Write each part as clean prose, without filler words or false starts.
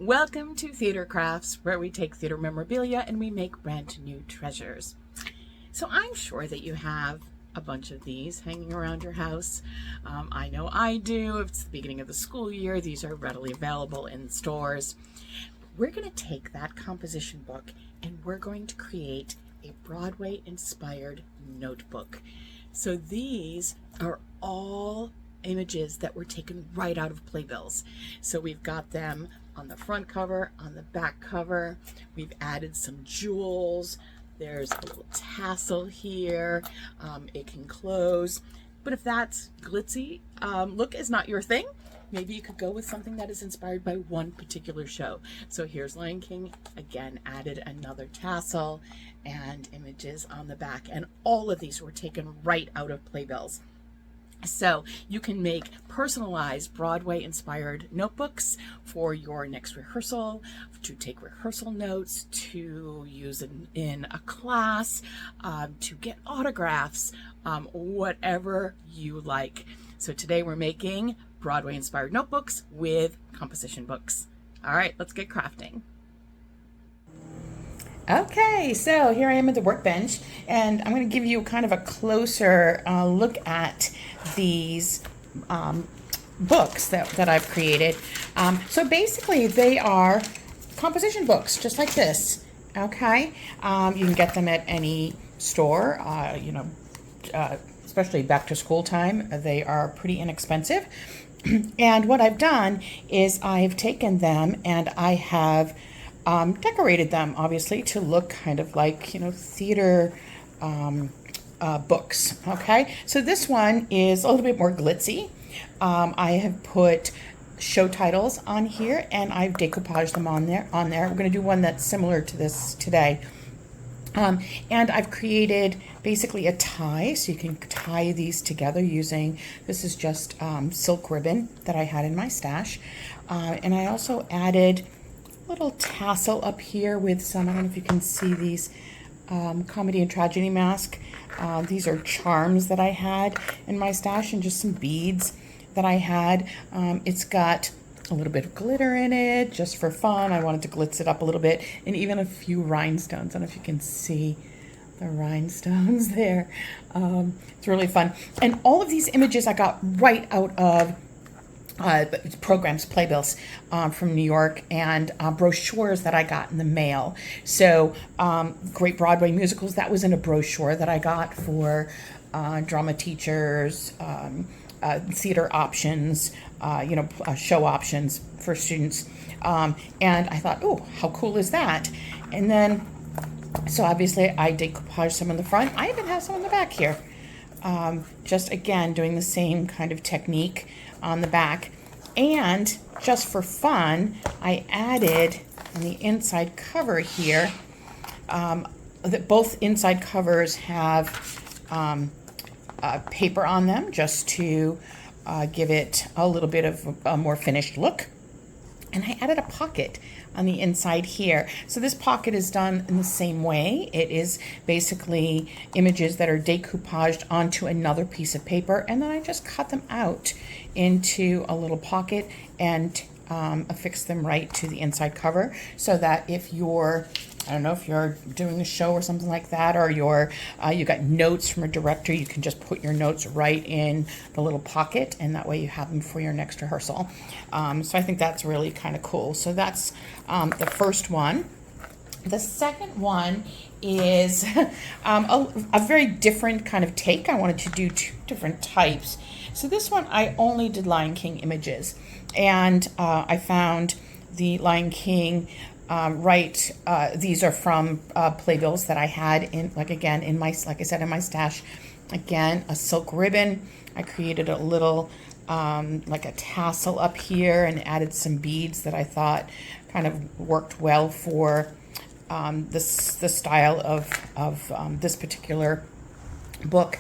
Welcome to Theater Crafts, where we take theater memorabilia and we make brand new treasures. So I'm sure that you have a bunch of these hanging around your house. I know I do. If it's the beginning of the school year, these are readily available in stores. We're going to take that composition book and we're going to create a Broadway-inspired notebook. So these are all images that were taken right out of playbills. So we've got them on the front cover, on the back cover. We've added some jewels. There's a little tassel here. It can close. But if that glitzy look is not your thing, maybe you could go with something that is inspired by one particular show. So here's Lion King, again, added another tassel and images on the back. And all of these were taken right out of playbills. So you can make personalized Broadway-inspired notebooks for your next rehearsal, to take rehearsal notes, to use in a class, to get autographs, whatever you like. So today we're making Broadway-inspired notebooks with composition books. All right, let's get crafting. Okay, so here I am at the workbench, and I'm going to give you kind of a closer look at these books that I've created. So basically they are composition books, just like this, okay? You can get them at any store, especially back to school time. They are pretty inexpensive. And what I've done is I've taken them and I have decorated them, obviously, to look kind of like, theater books. Okay, so this one is a little bit more glitzy. I have put show titles on here, and I've decoupaged them on there. We're going to do one that's similar to this today. And I've created basically a tie, so you can tie these together using, this is just silk ribbon that I had in my stash. And I also added little tassel up here with some, I don't know if you can see these, comedy and tragedy mask. These are charms that I had in my stash and just some beads that I had. It's got a little bit of glitter in it just for fun. I wanted to glitz it up a little bit, and even a few rhinestones. I don't know if you can see the rhinestones there. It's really fun. And all of these images I got right out of programs, playbills from New York, and brochures that I got in the mail. So great Broadway musicals, that was in a brochure that I got for drama teachers, theater options, show options for students. And I thought, oh, how cool is that? And then, so obviously I decoupaged some in the front. I even have some in the back here. Just again, doing the same kind of technique on the back. And just for fun, I added on the inside cover here, that both inside covers have paper on them just to give it a little bit of a more finished look. And I added a pocket on the inside here. So this pocket is done in the same way. It is basically images that are decoupaged onto another piece of paper, and then I just cut them out into a little pocket and affix them right to the inside cover, so that if you're, I don't know, if you're doing a show or something like that, or you got notes from a director, you can just put your notes right in the little pocket, and that way you have them for your next rehearsal. So I think that's really kind of cool. So that's the first one. The second one is a very different kind of take. I wanted to do two different types. So this one, I only did Lion King images, and I found the Lion King these are from playbills that I had in, like I said, in my stash. Again, a silk ribbon. I created a little like a tassel up here and added some beads that I thought kind of worked well for the style of this particular book.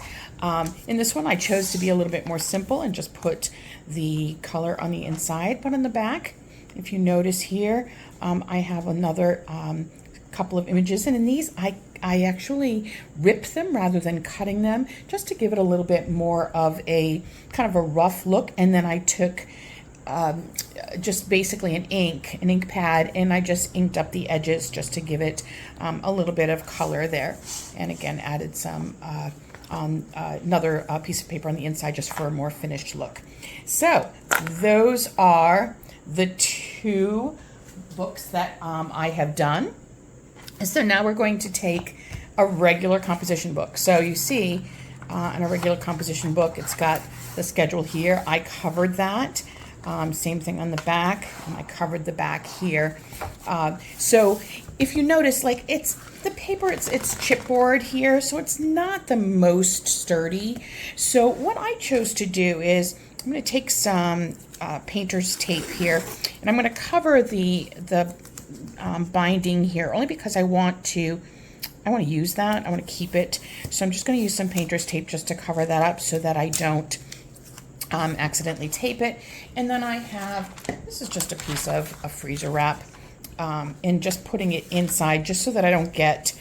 In this one, I chose to be a little bit more simple and just put the color on the inside, but on the back, if you notice here, I have another couple of images, and in these I actually ripped them rather than cutting them, just to give it a little bit more of a kind of a rough look. And then I took just basically an ink pad, and I just inked up the edges just to give it a little bit of color there. And again, added some on another piece of paper on the inside just for a more finished look. So those are the two books that I have done. So now we're going to take a regular composition book. So you see in a regular composition book, it's got the schedule here. I covered that. Same thing on the back, and I covered the back here. So if you notice, like it's the paper, it's chipboard here, so it's not the most sturdy. So what I chose to do is I'm going to take some painter's tape here, and I'm going to cover the binding here only because I want to use that. I want to keep it. So I'm just going to use some painter's tape just to cover that up so that I don't accidentally tape it. And then I have, this is just a piece of freezer wrap, and just putting it inside just so that I don't get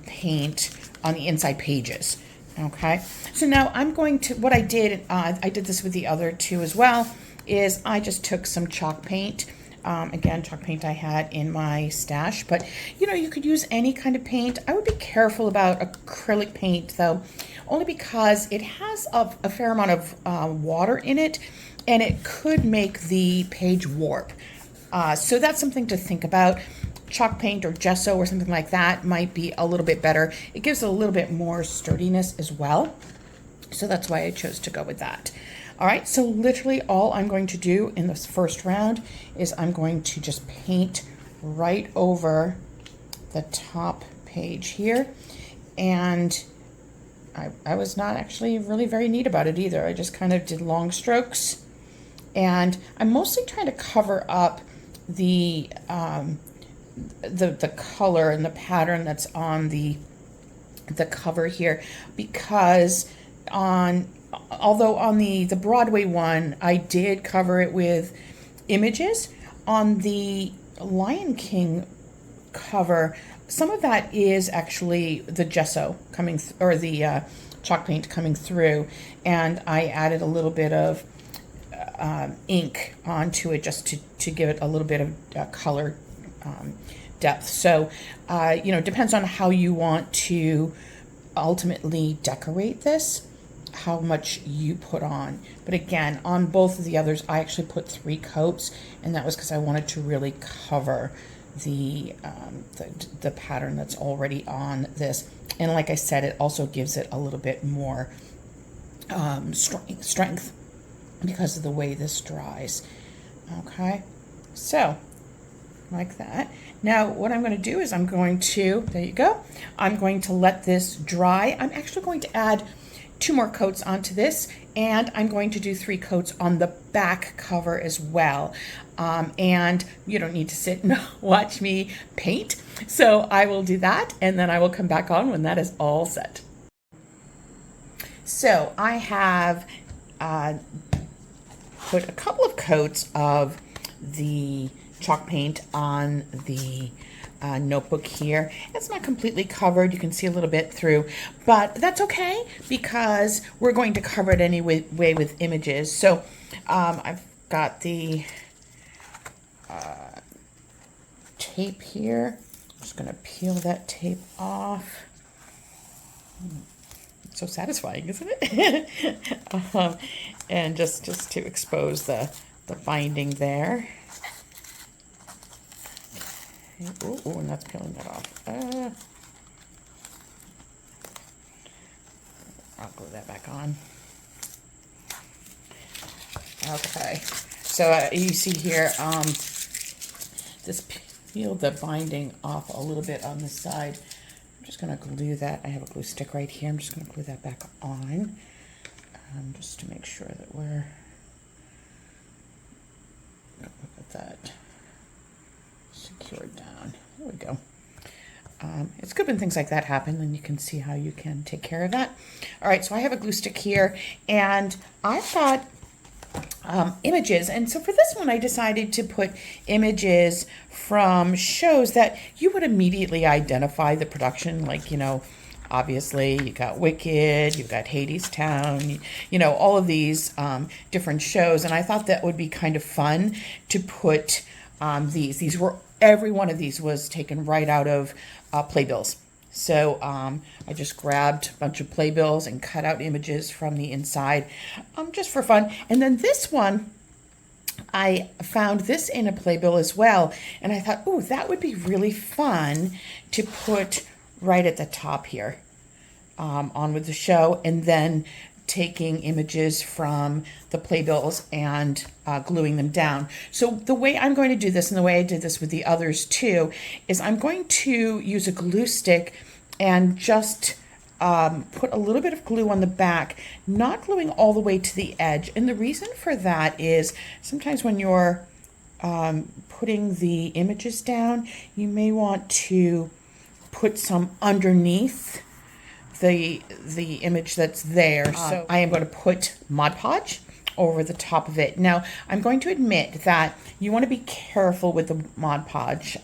paint on the inside pages. Okay, so now I'm going to, what I did this with the other two as well, is I just took some chalk paint. Again, chalk paint I had in my stash, but you could use any kind of paint. I would be careful about acrylic paint though, only because it has a fair amount of water in it, and it could make the page warp. So that's something to think about. Chalk paint or gesso or something like that might be a little bit better. It gives a little bit more sturdiness as well. So that's why I chose to go with that. All right, so literally all I'm going to do in this first round is I'm going to just paint right over the top page here. And I was not actually really very neat about it either. I just kind of did long strokes. And I'm mostly trying to cover up the color and the pattern that's on the cover here, because although on the Broadway one, I did cover it with images, on the Lion King cover, some of that is actually the gesso coming, or the chalk paint coming through, and I added a little bit of ink onto it just to give it a little bit of color depth. So, depends on how you want to ultimately decorate this, how much you put on. But again, on both of the others, I actually put 3 coats, and that was because I wanted to really cover the pattern that's already on this. And like I said, it also gives it a little bit more strength because of the way this dries. Okay, so like that. Now what I'm going to do is I'm going to let this dry. I'm actually going to add 2 more coats onto this, and I'm going to do 3 coats on the back cover as well. And you don't need to sit and watch me paint, so I will do that, and then I will come back on when that is all set. So I have put a couple of coats of the chalk paint on the notebook here. It's not completely covered. You can see a little bit through, but that's okay because we're going to cover it anyway with images. So I've got the tape here. I'm just going to peel that tape off. It's so satisfying, isn't it? And just to expose the binding there. Ooh, and that's peeling that off. I'll glue that back on. Okay, so you see here, just peeled the binding off a little bit on the side. I'm just going to glue that. I have a glue stick right here. I'm just going to glue that back on, just to make sure that we're, look at that, secured down. There we go. It's good when things like that happen, and you can see how you can take care of that. All right, so I have a glue stick here, and I've got images, and so for this one I decided to put images from shows that you would immediately identify the production, like Obviously, you got Wicked, you've got Hadestown, you know, all of these different shows. And I thought that would be kind of fun to put these. These were, every one of these was taken right out of playbills. So I just grabbed a bunch of playbills and cut out images from the inside just for fun. And then this one, I found this in a playbill as well. And I thought, oh, that would be really fun to put right at the top here on with the show. And then taking images from the playbills and gluing them down. So the way I'm going to do this, and the way I did this with the others too, is I'm going to use a glue stick and just put a little bit of glue on the back, not gluing all the way to the edge. And the reason for that is sometimes when you're putting the images down, you may want to put some underneath the image that's there. So I am going to put Mod Podge over the top of it. Now, I'm going to admit that you want to be careful with the Mod Podge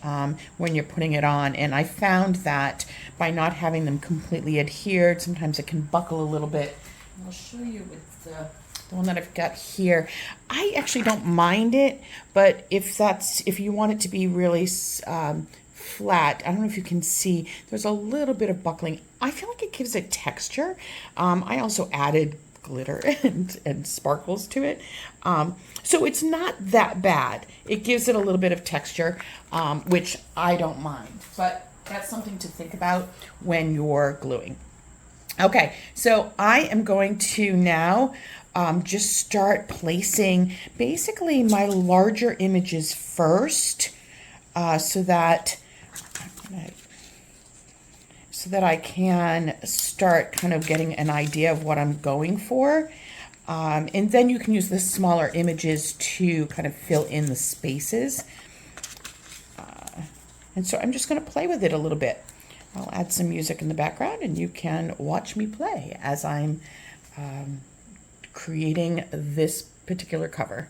when you're putting it on. And I found that by not having them completely adhered, sometimes it can buckle a little bit. And I'll show you with the one that I've got here. I actually don't mind it, but if you want it to be really flat, I don't know if you can see, there's a little bit of buckling. I feel like it gives it texture. I also added glitter and sparkles to it. So it's not that bad. It gives it a little bit of texture, which I don't mind. But that's something to think about when you're gluing. Okay, so I am going to now just start placing basically my larger images first so that I can start kind of getting an idea of what I'm going for. And then you can use the smaller images to kind of fill in the spaces. And so I'm just going to play with it a little bit. I'll add some music in the background and you can watch me play as I'm creating this particular cover.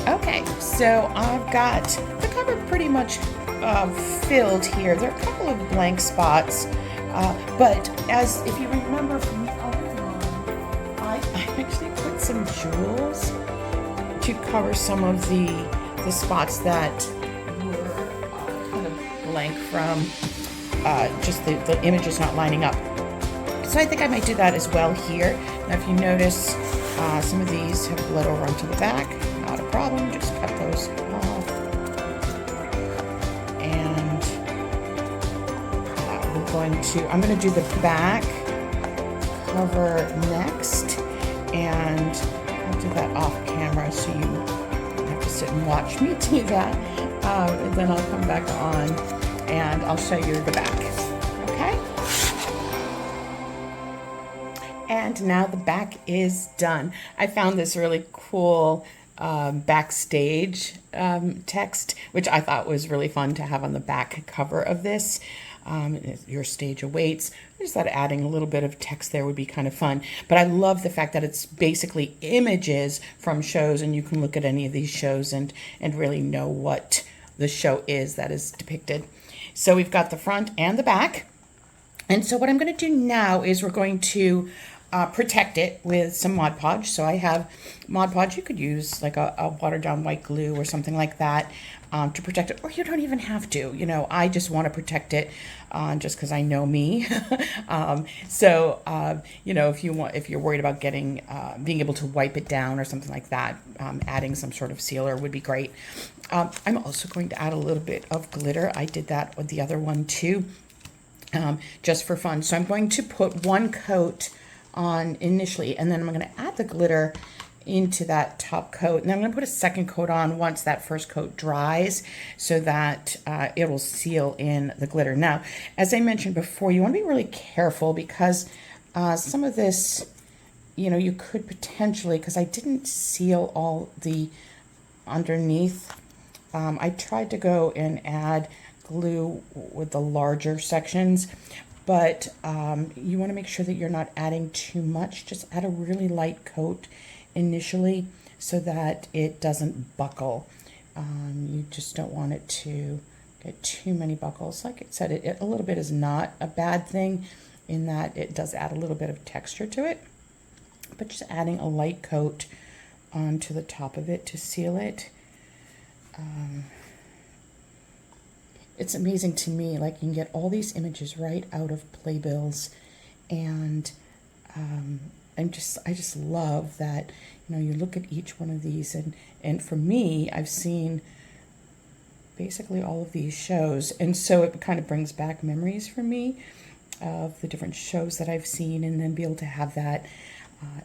Okay, so I've got the cover pretty much filled here. There are a couple of blank spots, but if you remember from the other one, I actually put some jewels to cover some of the spots that were kind of blank from just the images not lining up. So I think I might do that as well here. Now if you notice, some of these have bled over onto the back. Not a problem. Just cut those off. And I'm going to do the back cover next. And I'll do that off camera so you don't have to sit and watch me do that. And then I'll come back on and I'll show you the back. Okay? And now the back is done. I found this really cool backstage text, which I thought was really fun to have on the back cover of this. Your stage awaits. I just thought adding a little bit of text there would be kind of fun. But I love the fact that it's basically images from shows, and you can look at any of these shows and really know what the show is that is depicted. So we've got the front and the back. And so what I'm going to do now is we're going to protect it with some Mod Podge. So I have Mod Podge. You could use like a watered down white glue or something like that to protect it, or you don't even have to. You know, I just want to protect it just because I know me. You know, if you're worried about getting being able to wipe it down or something like that, adding some sort of sealer would be great. I'm also going to add a little bit of glitter. I did that with the other one too, just for fun. So I'm going to put one coat on initially, and then I'm going to add the glitter into that top coat, and then I'm going to put a second coat on once that first coat dries so that it will seal in the glitter. Now, as I mentioned before, you want to be really careful because some of this, you know, you could potentially, because I didn't seal all the underneath, I tried to go and add glue with the larger sections, but you want to make sure that you're not adding too much. Just add a really light coat initially so that it doesn't buckle. You just don't want it to get too many buckles. Like I said, a little bit is not a bad thing in that it does add a little bit of texture to it, but just adding a light coat onto the top of it to seal it. It's amazing to me, like you can get all these images right out of playbills, and I just love that, you know, you look at each one of these, and for me, I've seen basically all of these shows, and so it kind of brings back memories for me of the different shows that I've seen, and then be able to have that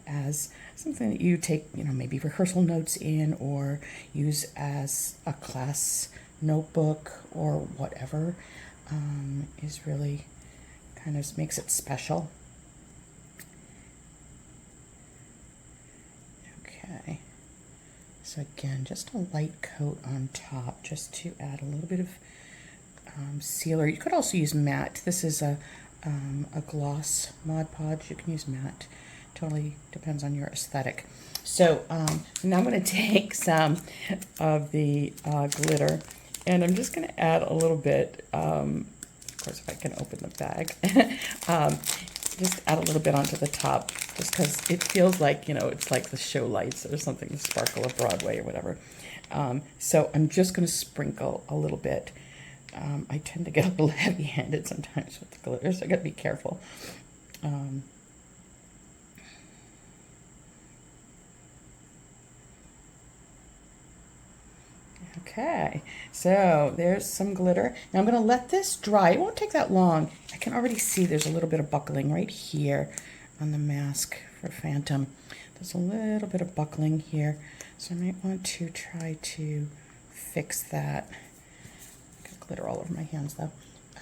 as something that you take, you know, maybe rehearsal notes in, or use as a class notebook or whatever, is really kind of makes it special. Okay, so again, just a light coat on top just to add a little bit of sealer. You could also use matte. This is a gloss Mod Podge. You can use matte. Totally depends on your aesthetic. So now I'm going to take some of the glitter, and I'm just going to add a little bit, of course if I can open the bag, just add a little bit onto the top, just because it feels like, you know, it's like the show lights or something, the sparkle of Broadway or whatever. So I'm just going to sprinkle a little bit. I tend to get a little heavy-handed sometimes with the glitter, so I got to be careful. Okay, so there's some glitter. Now I'm going to let this dry. It won't take that long. I can already see there's a little bit of buckling right here on the mask for Phantom. There's a little bit of buckling here, so I might want to try to fix that. Got glitter all over my hands though.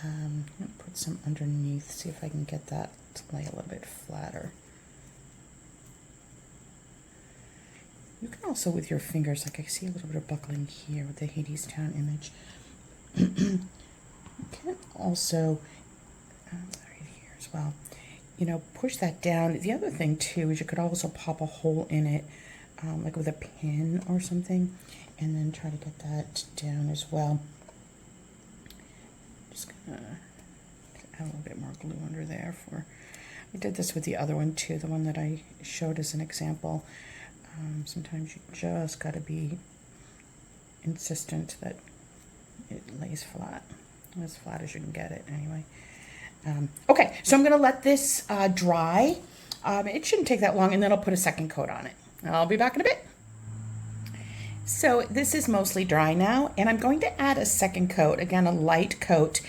I'm going to put some underneath, see if I can get that to lay a little bit flatter. You can also, with your fingers, like I see a little bit of buckling here with the Hadestown image. You can also, right here as well, you know, push that down. The other thing too is you could also pop a hole in it, like with a pin or something, and then try to get that down as well. Just gonna add a little bit more glue under there for, I did this with the other one too, the one that I showed as an example. Sometimes you just got to be insistent that it lays flat, as flat as you can get it anyway. Okay, so I'm going to let this dry. It shouldn't take that long, and then I'll put a second coat on it. I'll be back in a bit. So this is mostly dry now, and I'm going to add a second coat, again, a light coat.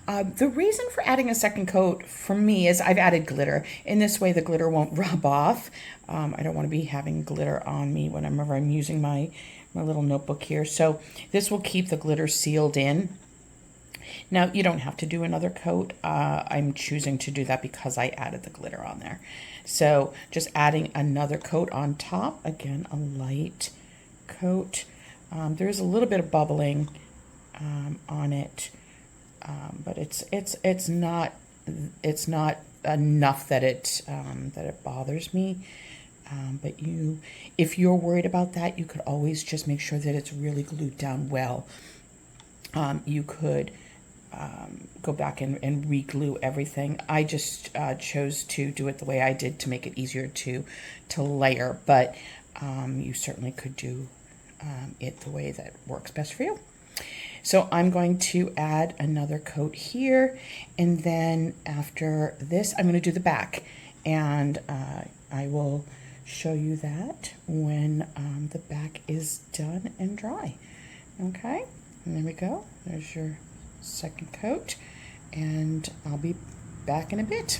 The reason for adding a second coat for me is I've added glitter. In this way, the glitter won't rub off. I don't want to be having glitter on me whenever I'm using my little notebook here. So this will keep the glitter sealed in. Now, you don't have to do another coat. I'm choosing to do that because I added the glitter on there. So just adding another coat on top, again, a light coat. There's a little bit of bubbling on it, but it's not enough that it bothers me. But if you're worried about that, you could always just make sure that it's really glued down well. You could go back and re-glue everything. I just chose to do it the way I did to make it easier to layer, but you certainly could do it the way that works best for you. So I'm going to add another coat here, and then after this I'm going to do the back, and I will show you that when the back is done and dry. Okay, and there we go. There's your second coat, and I'll be back in a bit.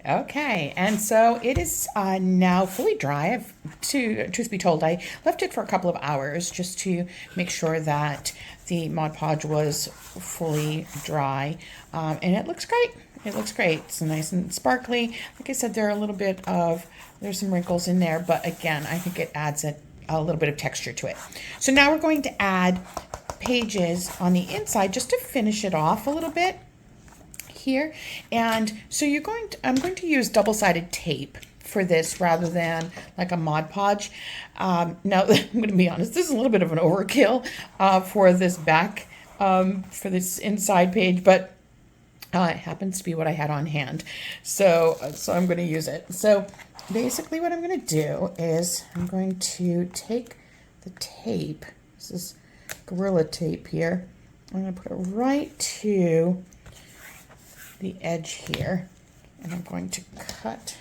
Okay, and so it is now fully dry. Truth be told, I left it for a couple of hours just to make sure that the Mod Podge was fully dry, and it looks great. It looks great. It's nice and sparkly. Like I said, there's some wrinkles in there, but again, I think it adds a little bit of texture to it. So now we're going to add pages on the inside just to finish it off a little bit here. And so I'm going to use double-sided tape for this rather than like a Mod Podge. Now I'm going to be honest, this is a little bit of an overkill for this back, for this inside page, but it happens to be what I had on hand. So I'm going to use it. So basically what I'm going to do is I'm going to take the tape. This is Gorilla Tape here. I'm going to put it right to the edge here, and I'm going to cut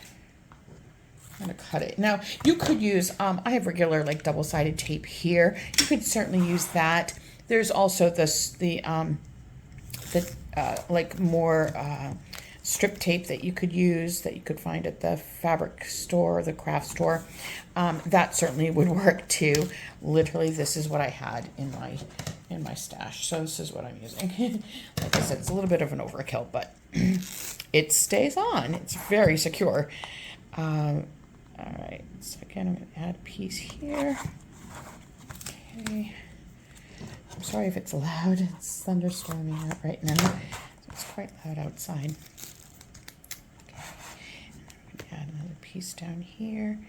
it. Now you could use I have regular like double-sided tape here. You could certainly use that. There's also the like more strip tape that you could use, that you could find at the fabric store or the craft store. That certainly would work too. Literally, this is what I had in my stash, so this is what I'm using. Like I said, it's a little bit of an overkill, but it stays on. It's very secure. All right, so again, I'm going to add a piece here. Okay. I'm sorry if it's loud. It's thunderstorming out right now. So it's quite loud outside. Okay. I'm going to add another piece down here.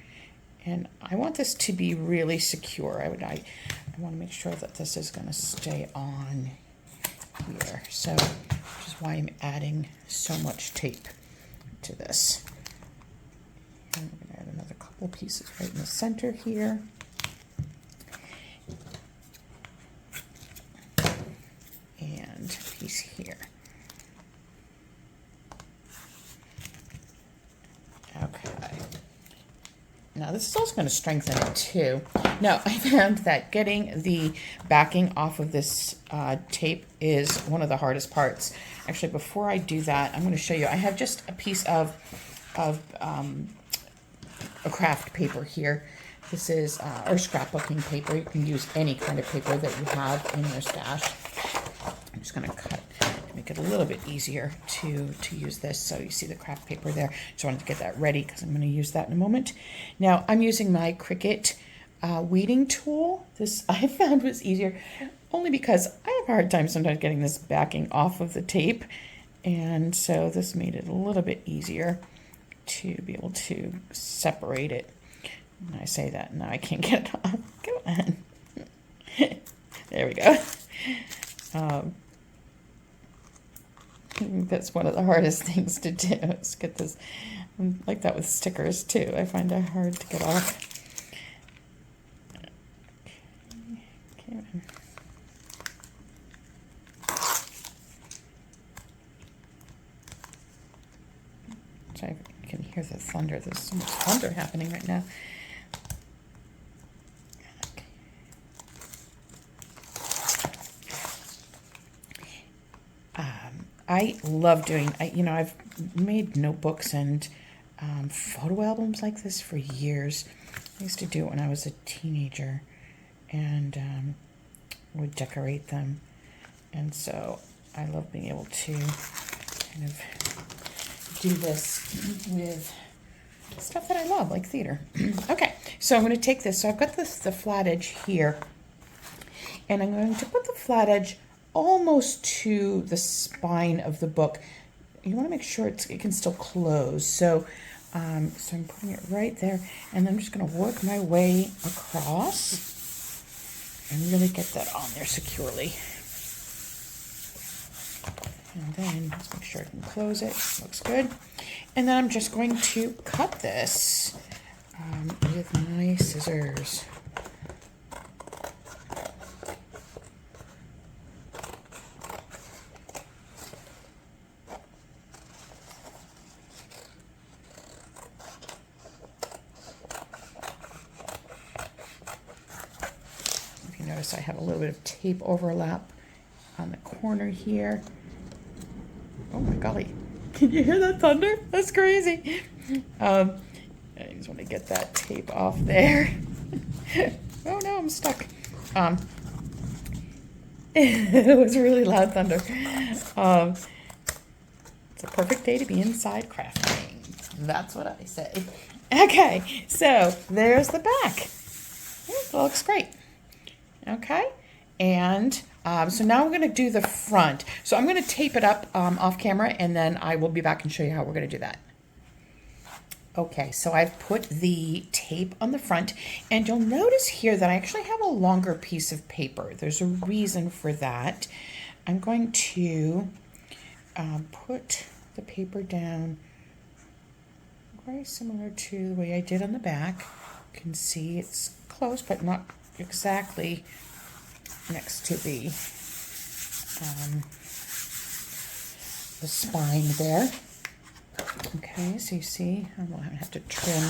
And I want this to be really secure. I want to make sure that this is going to stay on here. So, which is why I'm adding so much tape to this. And I'm going to add another couple pieces right in the center here. And a piece here. Okay. Now this is also going to strengthen it too. Now I found that getting the backing off of this tape is one of the hardest parts. Actually, before I do that, I'm going to show you. I have just a piece of a craft paper here. This is or scrapbooking paper. You can use any kind of paper that you have in your stash. I'm just going to cut to make it a little bit easier to use this. So you see the craft paper there. Just wanted to get that ready because I'm going to use that in a moment. Now I'm using my Cricut weeding tool. This I found was easier only because I have a hard time sometimes getting this backing off of the tape. And so this made it a little bit easier to be able to separate it. And I say that, now I can't get it off. Come on. There we go. That's one of the hardest things to do, is get this. I'm like that with stickers too. I find it hard to get off. Okay. So I can hear the thunder. There's so much thunder happening right now. I love doing, I've made notebooks and photo albums like this for years. I used to do it when I was a teenager and would decorate them. And so I love being able to kind of do this with stuff that I love, like theater. Okay, so I'm going to take this. So I've got the flat edge here, and I'm going to put the flat edge almost to the spine of the book. You want to make sure it can still close. So, so I'm putting it right there, and I'm just going to work my way across and really get that on there securely. And then let's make sure I can close it. Looks good. And then I'm just going to cut this with my scissors. If you notice, I have a little bit of tape overlap on the corner here. Oh my golly, can you hear that thunder? That's crazy. I just want to get that tape off there. Oh no, I'm stuck. It was really loud thunder. It's a perfect day to be inside crafting. That's what I say. Okay, so there's the back. It looks great. Okay, and so now we're going to do the front. So I'm going to tape it up off camera, and then I will be back and show you how we're going to do that. Okay, so I've put the tape on the front, and you'll notice here that I actually have a longer piece of paper. There's a reason for that. I'm going to put the paper down very similar to the way I did on the back. You can see it's close, but not exactly next to the spine there. Okay, so you see, I'm gonna have to trim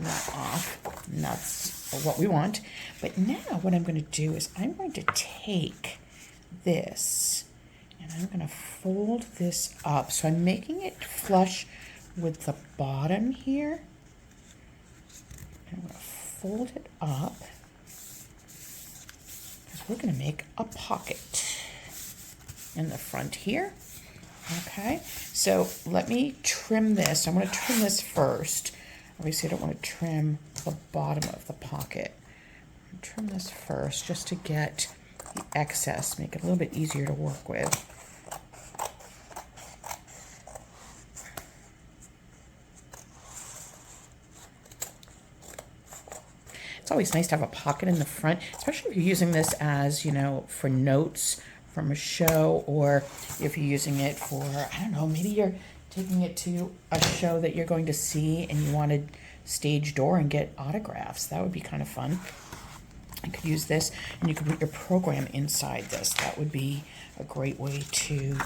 that off, and that's what we want. But now what I'm going to do is I'm going to take this and I'm going to fold this up. So I'm making it flush with the bottom here. I'm going to fold it up because we're going to make a pocket in the front here. Okay, so let me trim this. I'm going to trim this first. Obviously, I don't want to trim the bottom of the pocket. I'm going to trim this first just to get the excess, make it a little bit easier to work with. It's always nice to have a pocket in the front, especially if you're using this as, you know, for notes from a show, or if you're using it for, I don't know, maybe you're taking it to a show that you're going to see and you want to stage door and get autographs. That would be kind of fun. You could use this and you could put your program inside this. That would be a great way to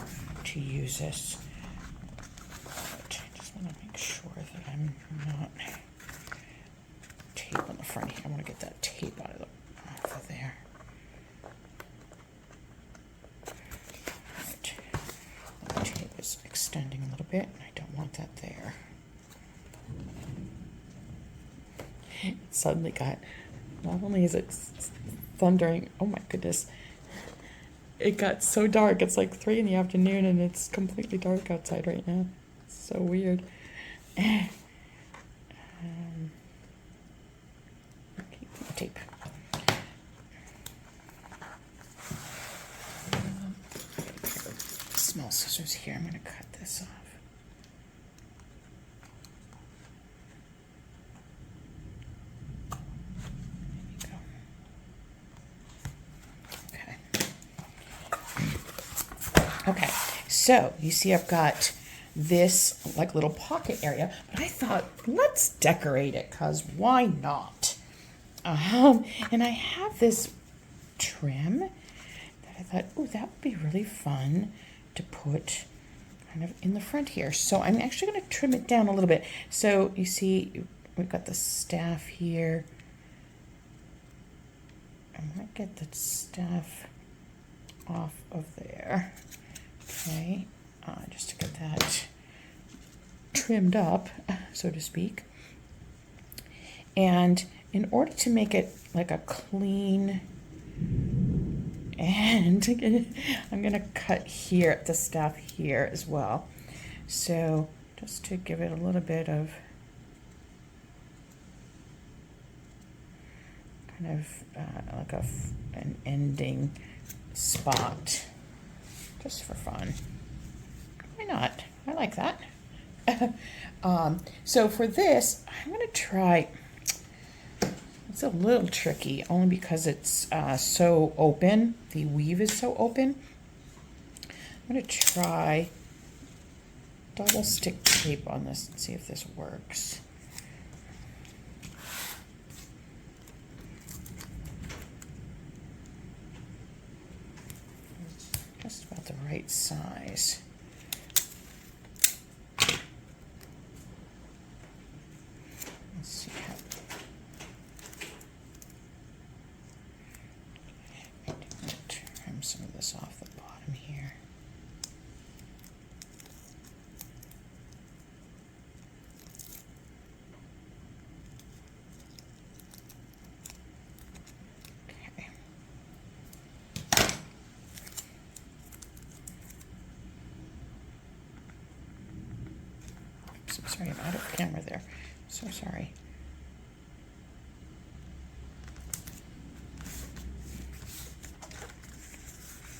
use this. But I just want to make sure that I'm not tape on the front here. I want to get that tape off of there. The tape is extending a little bit, and I don't want that there. It suddenly got, not only is it thundering, oh my goodness, it got so dark. It's like 3 in the afternoon, and it's completely dark outside right now. It's so weird. Keep the tape. Small scissors here. I'm going to cut this off. There you go. Okay, so you see I've got this like little pocket area, but I thought let's decorate it, because why not? And I have this trim that I thought, oh, that would be really fun to put kind of in the front here. So I'm actually going to trim it down a little bit. So you see we've got the staff here. I'm going to get the staff off of there. Okay, just to get that trimmed up, so to speak. And in order to make it like a clean, and I'm gonna cut here at the staff here as well. So just to give it a little bit of kind of like an ending spot, just for fun. Why not? I like that. So for this, I'm going to try, it's a little tricky only because it's so open. The weave is so open. I'm going to try double stick tape on this and see if this works. Just about the right size. Let's see how. I'm going to trim some of this off the bottom here. Okay. Oops, I'm sorry, I'm out of camera there. So sorry.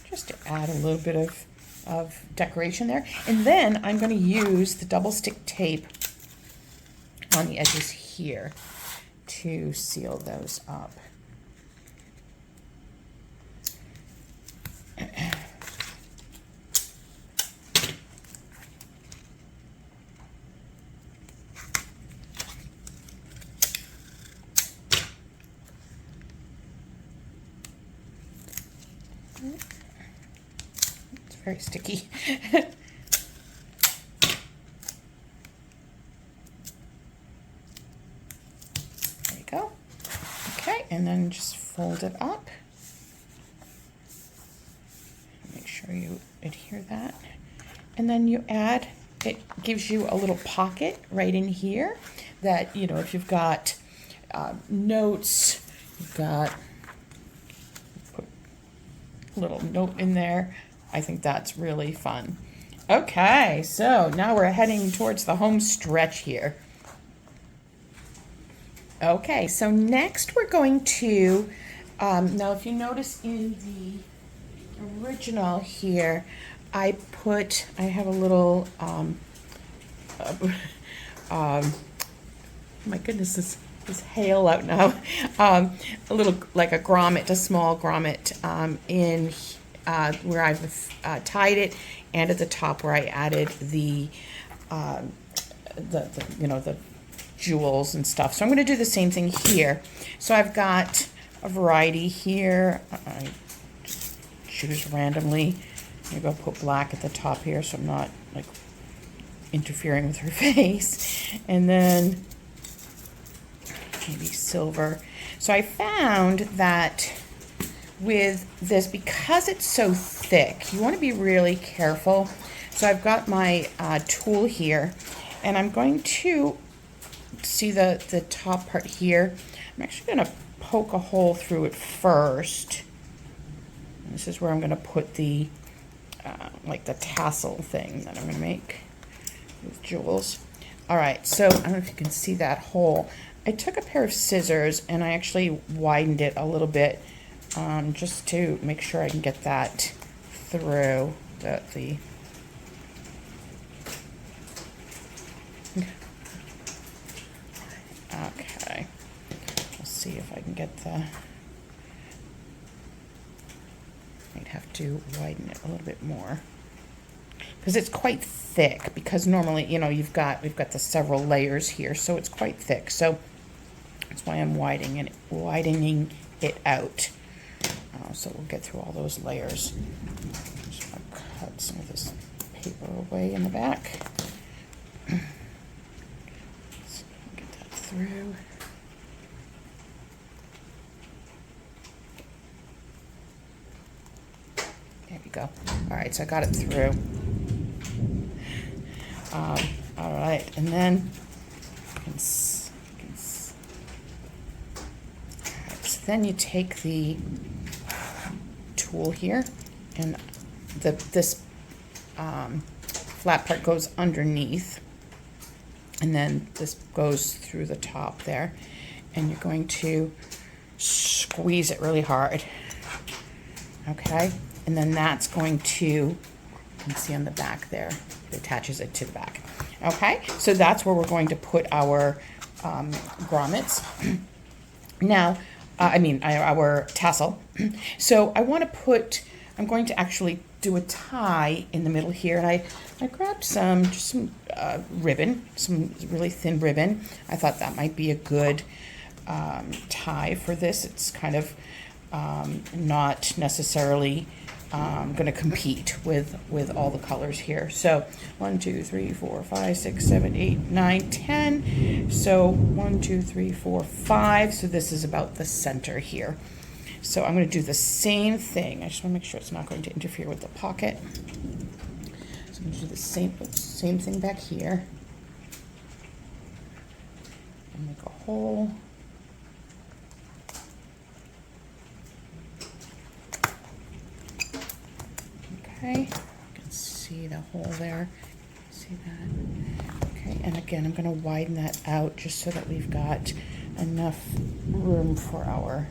Just to add a little bit of decoration there. And then I'm going to use the double stick tape on the edges here to seal those up. It's very sticky. There you go. Okay, and then just fold it up. Make sure you adhere that. And then you add, it gives you a little pocket right in here that, you know, if you've got notes, you've got, put a little note in there. I think that's really fun. Okay, so now we're heading towards the home stretch here. Okay, so next we're going to, now if you notice in the original here, I have a little, my goodness, this hail out now, a little, like a grommet, a small grommet in where I've tied it, and at the top where I added the you know, the jewels and stuff. So I'm going to do the same thing here. So I've got a variety here. I just choose randomly. Maybe I'll put black at the top here so I'm not like interfering with her face. And then maybe silver. So I found that with this, because it's so thick, you want to be really careful. So I've got my tool here, and I'm going to see the top part here. I'm actually going to poke a hole through it first. And this is where I'm going to put the like the tassel thing that I'm going to make with jewels. All right, so I don't know if you can see that hole. I took a pair of scissors and I actually widened it a little bit just to make sure I can get that through the okay. We'll see if I can get the, I'd have to widen it a little bit more because it's quite thick, because normally, you know, we've got the several layers here, so it's quite thick. So that's why I'm widening it out. So we'll get through all those layers. Just want to cut some of this paper away in the back. Let's get that through. There we go. All right, so I got it through. All right, and then so then you take the tool here, and this flat part goes underneath, and then this goes through the top there, and you're going to squeeze it really hard. Okay, and then that's going to, you can see on the back there, it attaches it to the back. Okay, so that's where we're going to put our grommets. Now, our tassel. So I'm going to actually do a tie in the middle here, and I grabbed some ribbon, some really thin ribbon. I thought that might be a good tie for this. It's kind of not necessarily going to compete with all the colors here. So 1, 2, 3, 4, 5, 6, 7, 8, 9, 10. So 1, 2, 3, 4, 5. So this is about the center here. So I'm going to do the same thing. I just want to make sure it's not going to interfere with the pocket. So I'm going to do the same thing back here. And make a hole. Okay, you can see the hole there. See that? Okay, and again, I'm going to widen that out just so that we've got enough room for our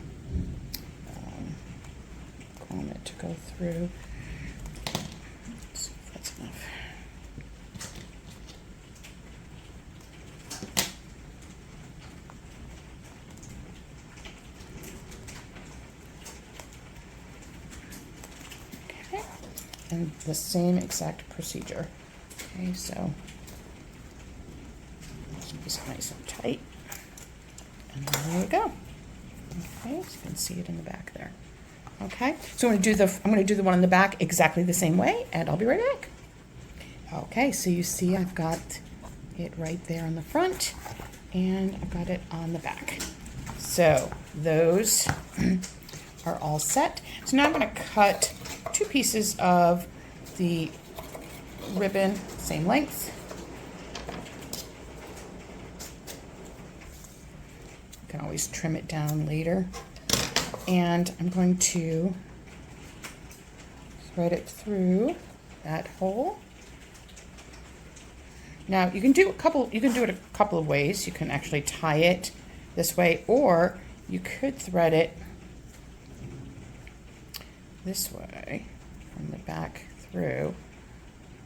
grommet to go through. Let's see if that's enough. Okay, and the same exact procedure. Okay, so it's nice and tight, and there we go. Okay, so you can see it in the back there. Okay, so I'm going to do the one in the back exactly the same way, and I'll be right back. Okay, so you see I've got it right there on the front, and I've got it on the back. So those are all set. So now I'm going to cut 2 pieces of the ribbon, same length. You can always trim it down later. And I'm going to thread it through that hole. Now you can do it a couple of ways. You can actually tie it this way, or you could thread it this way from the back through.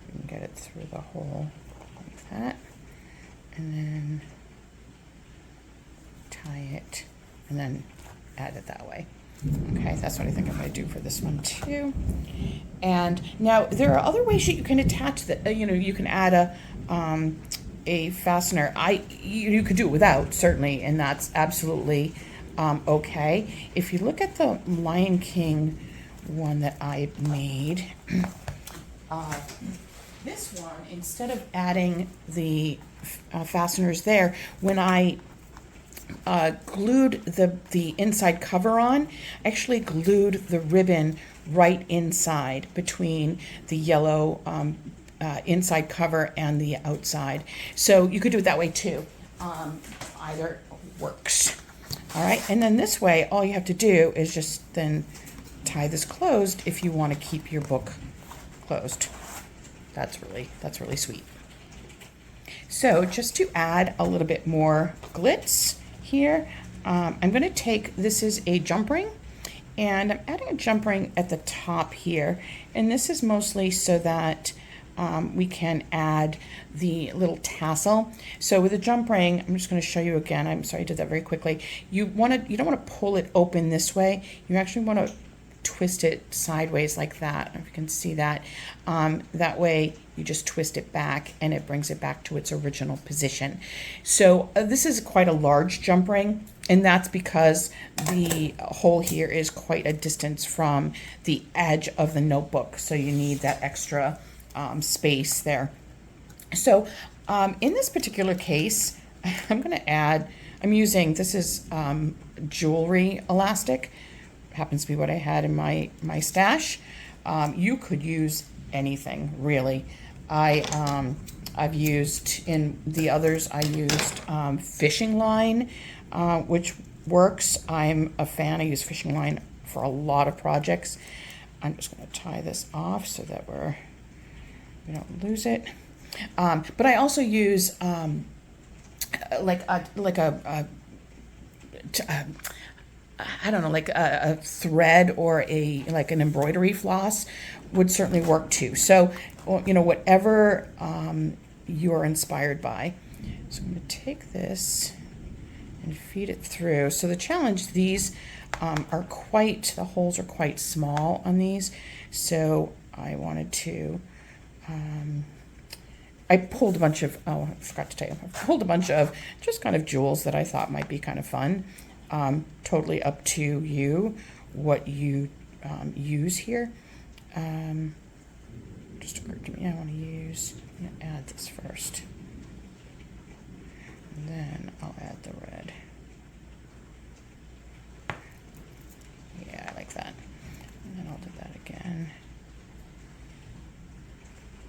You can get it through the hole like that, and then tie it, and then add it that way. Okay, that's what I think I'm going to do for this one too. And now there are other ways that you can attach that. You can add a fastener. You could do it without, certainly, and that's absolutely okay. If you look at the Lion King one that I made, this one, instead of adding the fasteners there, when I glued the inside cover on, I actually glued the ribbon right inside between the yellow inside cover and the outside. So you could do it that way too. Either works. All right, and then this way, all you have to do is just then tie this closed if you want to keep your book closed. That's really sweet. So just to add a little bit more glitz here, I'm going to take, this is a jump ring, and I'm adding a jump ring at the top here, and this is mostly so that we can add the little tassel. So with a jump ring, I'm just going to show you again. I'm sorry I did that very quickly. You don't want to pull it open this way. You actually want to twist it sideways like that, if you can see that. That way you just twist it back and it brings it back to its original position. So this is quite a large jump ring, and that's because the hole here is quite a distance from the edge of the notebook, so you need that extra space there. So in this particular case, I'm using, this is jewelry elastic. Happens to be what I had in my stash. You could use anything, really. I've used, in the others, I used fishing line, which works. I'm a fan. I use fishing line for a lot of projects. I'm just going to tie this off so that we don't lose it. But I also use I don't know, like a thread or like an embroidery floss would certainly work too. So, whatever you're inspired by. So I'm going to take this and feed it through. So the challenge, these the holes are quite small on these. So I wanted to, I pulled a bunch of, I forgot to tell you, I pulled a bunch of just kind of jewels that I thought might be kind of fun. Totally up to you what you use here. Just occurred to me, I'm going to add this first. And then I'll add the red. Yeah, I like that. And then I'll do that again.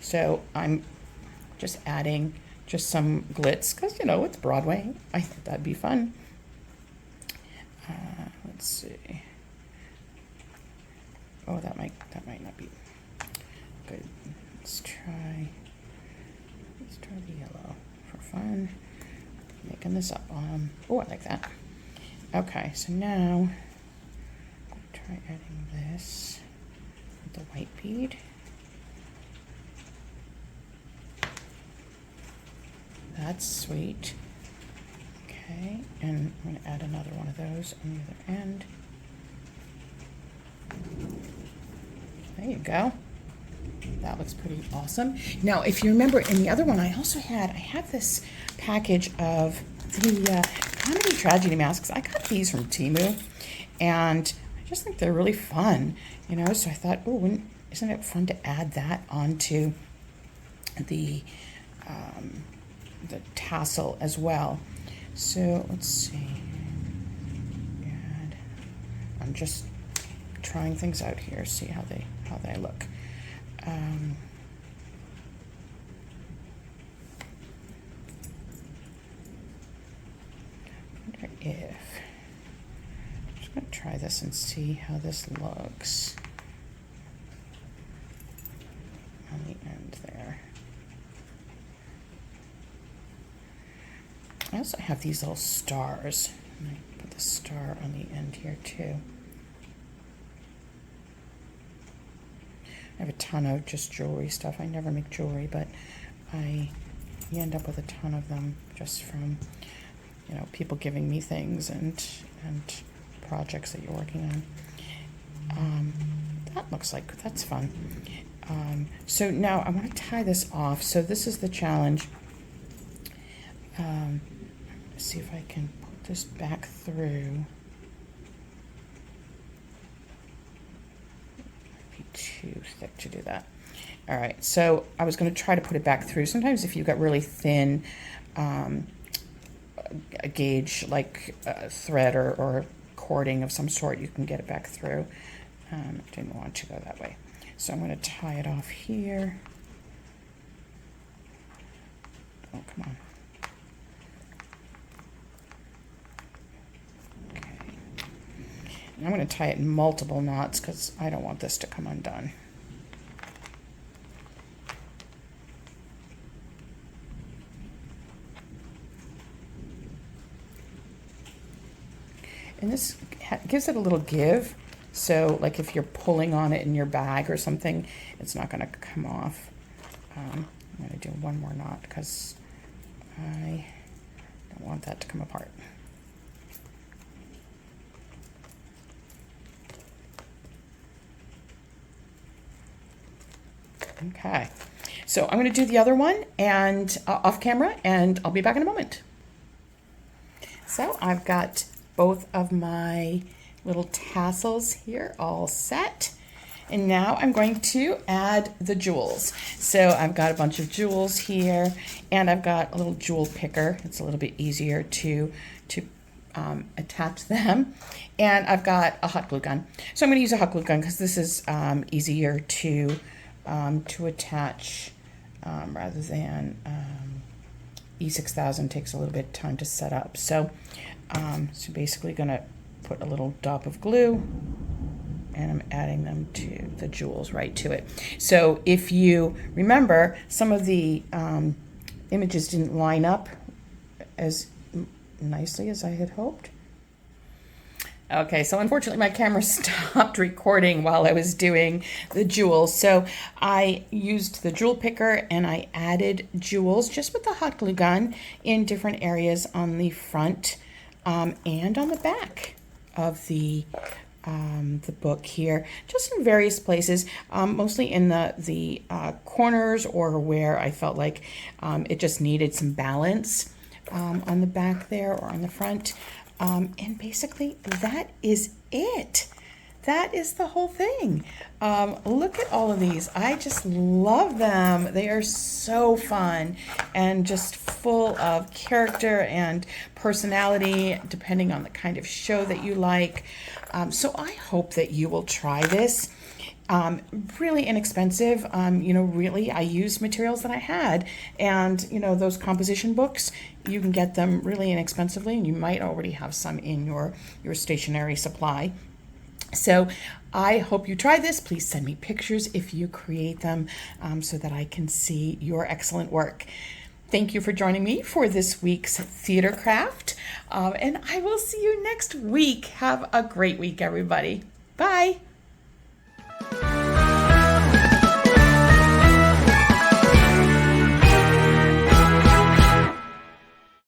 So I'm just adding just some glitz because, it's Broadway. I thought that'd be fun. Let's see. Oh, that might not be good. Let's try the yellow for fun. Making this up. Oh, I like that. Okay, so now I'm gonna try adding this with the white bead. That's sweet. Okay, and I'm going to add another one of those on the other end. There you go. That looks pretty awesome. Now, if you remember in the other one, I had this package of the comedy tragedy masks. I got these from Temu, and I just think they're really fun, so I thought, oh, isn't it fun to add that onto the tassel as well. So let's see. And I'm just trying things out here, see how they look. I wonder if I'm just going to try this and see how this looks on the end there. I also have these little stars. I might put the star on the end here too. I have a ton of just jewelry stuff. I never make jewelry, but you end up with a ton of them just from, people giving me things and projects that you're working on. That looks like that's fun. So now I want to tie this off. So this is the challenge. Let's see if I can put this back through. Might be too thick to do that. All right, so I was going to try to put it back through. Sometimes if you've got really thin a gauge, like thread or cording of some sort, you can get it back through. Didn't want to go that way. So I'm going to tie it off here. Oh, come on. I'm going to tie it in multiple knots because I don't want this to come undone. And this gives it a little give. So like if you're pulling on it in your bag or something, it's not going to come off. I'm going to do one more knot because I don't want that to come apart. Okay, so I'm going to do the other one and off camera, and I'll be back in a moment. So I've got both of my little tassels here all set, and now I'm going to add the jewels. So I've got a bunch of jewels here, and I've got a little jewel picker. It's a little bit easier to attach them. And I've got a hot glue gun. So I'm going to use a hot glue gun because this is easier to attach rather than E6000 takes a little bit of time to set up. So, so basically going to put a little dot of glue, and I'm adding them to the jewels right to it. So if you remember, some of the images didn't line up as nicely as I had hoped. Okay, so unfortunately my camera stopped recording while I was doing the jewels. So I used the jewel picker and I added jewels just with the hot glue gun in different areas on the front and on the back of the book here, just in various places, mostly in the corners or where I felt like it just needed some balance on the back there or on the front. And basically that is it. That is the whole thing. Look at all of these. I just love them. They are so fun and just full of character and personality, depending on the kind of show that you like. So I hope that you will try this. Really inexpensive. Really, I used materials that I had, and those composition books, you can get them really inexpensively, and you might already have some in your stationery supply. So I hope you try this. Please send me pictures if you create them, so that I can see your excellent work. Thank you for joining me for this week's theater craft, and I will see you next week. Have a great week, everybody. Bye.